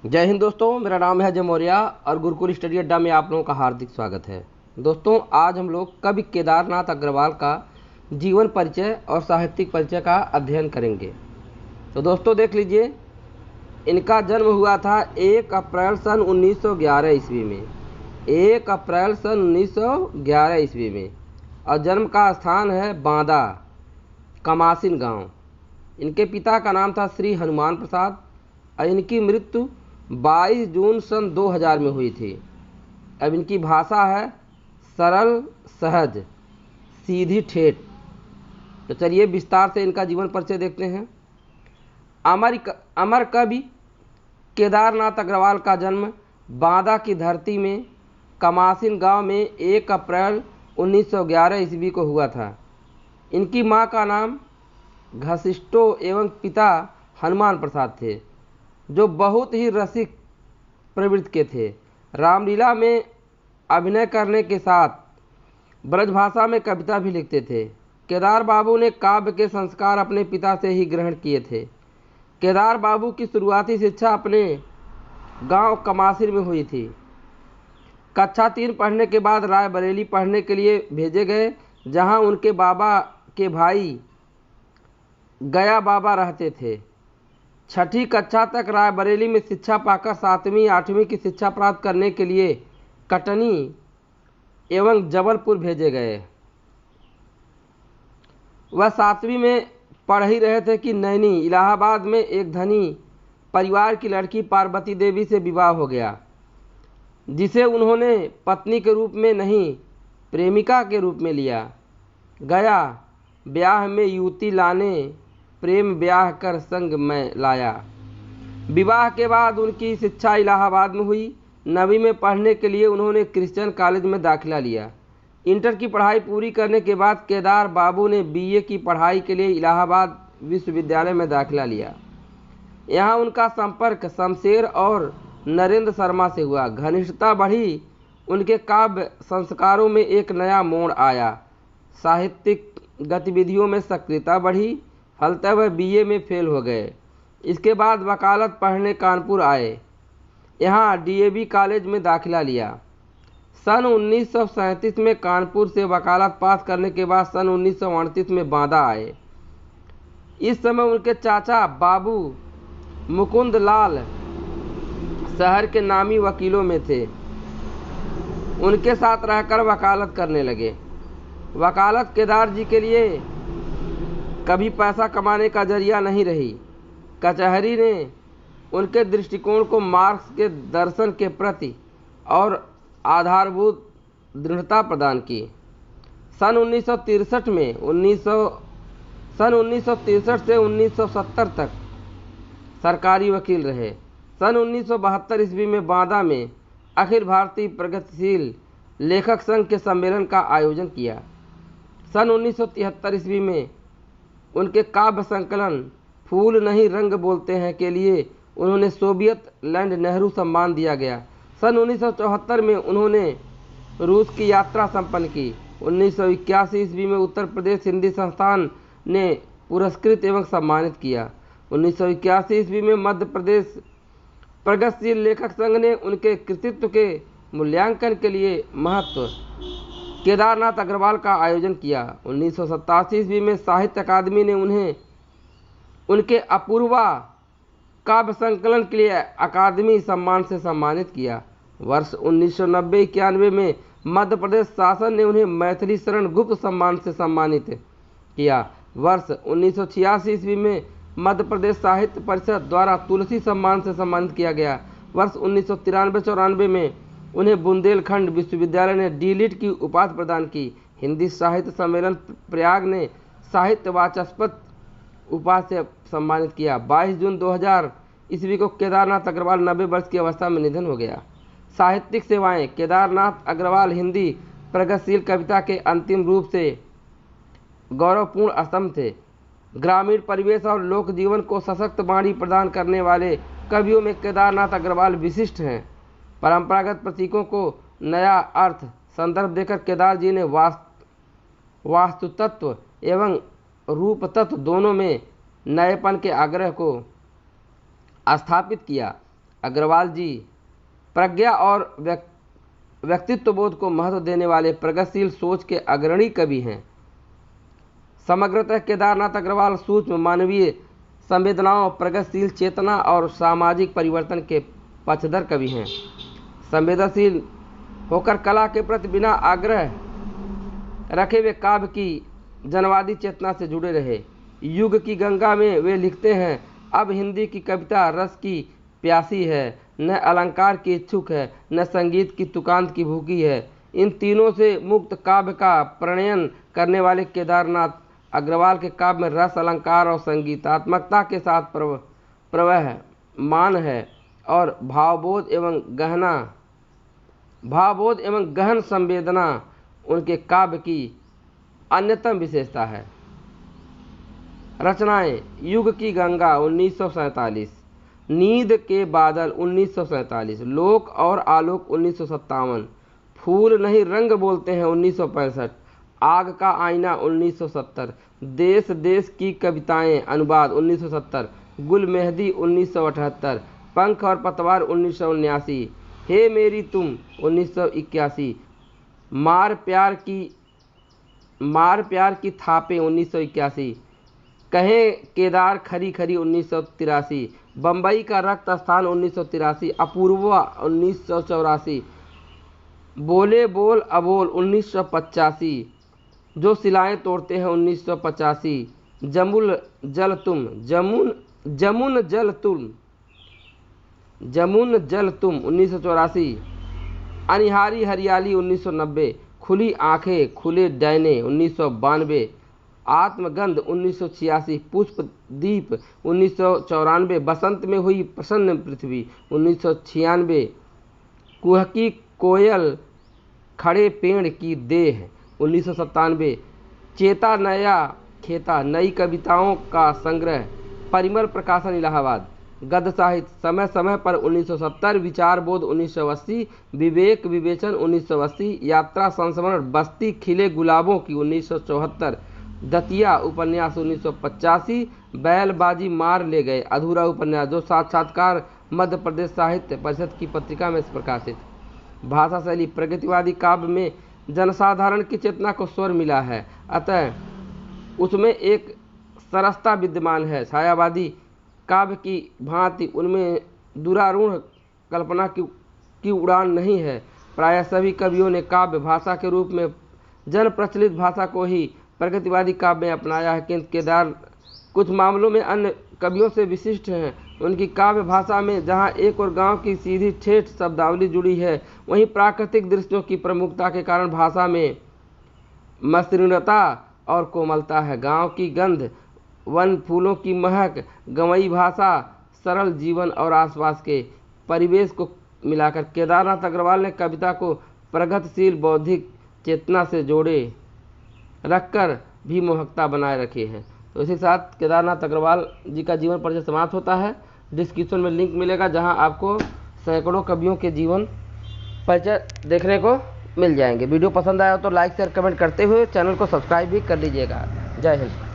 जय हिंद दोस्तों, मेरा नाम है अजय मौर्य और गुरुकुल स्टडी अड्डा में आप लोगों का हार्दिक स्वागत है। दोस्तों, आज हम लोग कवि केदारनाथ अग्रवाल का जीवन परिचय और साहित्यिक परिचय का अध्ययन करेंगे। तो दोस्तों देख लीजिए, इनका जन्म हुआ था 1 अप्रैल सन 1911 ईस्वी में। 1 अप्रैल सन 1911 ईस्वी में और जन्म का स्थान है बांदा, कमासिन गांव। इनके पिता का नाम था श्री हनुमान प्रसाद और इनकी मृत्यु 22 जून सन 2000 में हुई थी। अब इनकी भाषा है सरल, सहज, सीधी, ठेठ। तो चलिए विस्तार से इनका जीवन परिचय देखते हैं। अमर कवि केदारनाथ अग्रवाल का जन्म बांदा की धरती में कमासिन गांव में 1 अप्रैल 1911 ईस्वी को हुआ था। इनकी मां का नाम घसिष्टो एवं पिता हनुमान प्रसाद थे, जो बहुत ही रसिक प्रवृत्ति के थे। रामलीला में अभिनय करने के साथ ब्रजभाषा में कविता भी लिखते थे। केदार बाबू ने काव्य के संस्कार अपने पिता से ही ग्रहण किए थे। केदार बाबू की शुरुआती शिक्षा अपने गांव कमासिन में हुई थी। कक्षा 3 पढ़ने के बाद रायबरेली पढ़ने के लिए भेजे गए, जहां उनके बाबा के भाई गया बाबा रहते थे। 6ठी कक्षा तक रायबरेली में शिक्षा पाकर 7वीं 8वीं की शिक्षा प्राप्त करने के लिए कटनी एवं जबलपुर भेजे गए। वह 7वीं में पढ़ ही रहे थे कि नैनी इलाहाबाद में एक धनी परिवार की लड़की पार्वती देवी से विवाह हो गया, जिसे उन्होंने पत्नी के रूप में नहीं, प्रेमिका के रूप में लिया। गया ब्याह में युवती लाने, प्रेम ब्याह कर संग में लाया। विवाह के बाद उनकी शिक्षा इलाहाबाद में हुई। 9वीं में पढ़ने के लिए उन्होंने क्रिश्चियन कॉलेज में दाखिला लिया। इंटर की पढ़ाई पूरी करने के बाद केदार बाबू ने बीए की पढ़ाई के लिए इलाहाबाद विश्वविद्यालय में दाखिला लिया। यहाँ उनका संपर्क शमशेर और नरेंद्र शर्मा से हुआ। घनिष्ठता बढ़ी। उनके काव्य संस्कारों में एक नया मोड़ आया। साहित्यिक गतिविधियों में सक्रियता बढ़ी। फलतः वह बीए में फेल हो गए। इसके बाद वकालत पढ़ने कानपुर आए। यहाँ डीएवी कॉलेज में दाखिला लिया। सन 1937 में कानपुर से वकालत पास करने के बाद सन 1938 में बांदा आए। इस समय उनके चाचा बाबू मुकुंद लाल शहर के नामी वकीलों में थे। उनके साथ रहकर वकालत करने लगे। वकालत केदार जी के लिए कभी पैसा कमाने का जरिया नहीं रही। कचहरी ने उनके दृष्टिकोण को मार्क्स के दर्शन के प्रति और आधारभूत दृढ़ता प्रदान की। सन 1963 से 1970 तक सरकारी वकील रहे। सन 1972 ईस्वी में बांदा में अखिल भारतीय प्रगतिशील लेखक संघ के सम्मेलन का आयोजन किया। सन 1973 ईस्वी में उनके काव्य संकलन फूल नहीं रंग बोलते हैं के लिए उन्होंने सोवियत लैंड नेहरू सम्मान दिया गया। सन 1974 में उन्होंने रूस की यात्रा संपन्न की। 1981 ईस्वी में उत्तर प्रदेश हिंदी संस्थान ने पुरस्कृत एवं सम्मानित किया। 1981 ईस्वी में मध्य प्रदेश प्रगतिशील लेखक संघ ने उनके कृतित्व के मूल्यांकन के लिए महत्व केदारनाथ अग्रवाल का आयोजन किया। 1987 ईस्वी में साहित्य अकादमी ने उन्हें उनके अपूर्वा काव्य संकलन के लिए अकादमी सम्मान से सम्मानित किया। वर्ष 1990-91 में मध्य प्रदेश शासन ने उन्हें मैथिली शरण गुप्त सम्मान से सम्मानित किया। वर्ष 1986 ईस्वी में मध्य प्रदेश साहित्य परिषद द्वारा तुलसी सम्मान से सम्मानित किया गया। वर्ष 1993-94 में उन्हें बुंदेलखंड विश्वविद्यालय ने डीलिट की उपाधि प्रदान की। हिंदी साहित्य सम्मेलन प्रयाग ने साहित्य वाचस्पति उपाधि से सम्मानित किया। 22 जून 2000 ईस्वी को केदारनाथ अग्रवाल 90 वर्ष की अवस्था में निधन हो गया। साहित्यिक सेवाएं: केदारनाथ अग्रवाल हिंदी प्रगतिशील कविता के अंतिम रूप से गौरवपूर्ण स्तंभ थे। ग्रामीण परिवेश और लोक जीवन को सशक्त वाणी प्रदान करने वाले कवियों में केदारनाथ अग्रवाल विशिष्ट हैं। परंपरागत प्रतीकों को नया अर्थ संदर्भ देकर केदार जी ने वास्तु तत्व एवं रूप तत्व दोनों में नएपन के आग्रह को स्थापित किया। अग्रवाल जी प्रज्ञा और व्यक्तित्व बोध को महत्व देने वाले प्रगतिशील सोच के अग्रणी कवि हैं। समग्रतः केदारनाथ अग्रवाल सूक्ष्म मानवीय संवेदनाओं, प्रगतिशील चेतना और सामाजिक परिवर्तन के पक्षधर कवि हैं। संवेदनशील होकर कला के प्रति बिना आग्रह रखे वे काव्य की जनवादी चेतना से जुड़े रहे। युग की गंगा में वे लिखते हैं, अब हिंदी की कविता रस की प्यासी है, न अलंकार की इच्छुक है, न संगीत की तुकांत की भूखी है। इन तीनों से मुक्त काव्य का प्रणयन करने वाले केदारनाथ अग्रवाल के काव्य में रस, अलंकार और संगीतात्मकता के साथ प्रवह मान है और भावबोध एवं गहन संवेदना उनके काव्य की अन्यतम विशेषता है। रचनाएं: युग की गंगा 1947, नींद के बादल 1947, लोक और आलोक 1957, फूल नहीं रंग बोलते हैं 1965, आग का आईना 1970, देश देश की कविताएं अनुवाद 1970, गुल मेहंदी 1978, पंख और पतवार 1979, हे मेरी तुम 1981, मार प्यार की थापे 1981, कहें केदार खरी खरी 1983, बम्बई का रक्त स्थान 1983, अपूर्वा 1984, बोले बोल अबोल 1985, जो सिलाएं तोड़ते हैं 1985, जमुन जल तुम 1984, अनिहारी हरियाली 1990, खुली आंखें खुले डैने 1992, आत्मगंध 1986, पुष्प दीप 1994, बसंत में हुई प्रसन्न पृथ्वी 1996, कुहकी कोयल खड़े पेड़ की देह 1997, चेता नया खेता नई कविताओं का संग्रह, परिमल प्रकाशन इलाहाबाद, गद्य साहित्य समय समय पर 1970, विचार बोध 1980, विवेक विवेचन 1980, यात्रा संस्मरण बस्ती खिले गुलाबों की 1974, दतिया उपन्यास 1985, बैलबाजी मार ले गए अधूरा उपन्यास, जो साक्षात्कार मध्य प्रदेश साहित्य परिषद की पत्रिका में प्रकाशित। भाषा शैली: प्रगतिवादी काव्य में जनसाधारण की चेतना को स्वर मिला है, अतः उसमें एक सरसता विद्यमान है। छायावादी काव्य की भांति उनमें दुरारूढ़ कल्पना की उड़ान नहीं है। प्रायः सभी कवियों ने काव्य भाषा के रूप में जन प्रचलित भाषा को ही प्रगतिवादी काव्य में अपनाया है, किंतु केदार कुछ मामलों में अन्य कवियों से विशिष्ट हैं। उनकी काव्य भाषा में जहाँ एक और गांव की सीधी ठेठ शब्दावली जुड़ी है, वहीं प्राकृतिक दृश्यों की प्रमुखता के कारण भाषा में मसृणता और कोमलता है। गांव की गंध, वन फूलों की महक, गंवई भाषा, सरल जीवन और आसपास के परिवेश को मिलाकर केदारनाथ अग्रवाल ने कविता को प्रगतिशील बौद्धिक चेतना से जोड़े रखकर भी मोहकता बनाए रखी है। तो इसी साथ केदारनाथ अग्रवाल जी का जीवन परिचय समाप्त होता है। डिस्क्रिप्शन में लिंक मिलेगा जहां आपको सैकड़ों कवियों के जीवन परिचय देखने को मिल जाएंगे। वीडियो पसंद आया तो लाइक शेयर कमेंट करते हुए चैनल को सब्सक्राइब भी कर लीजिएगा। जय हिंद।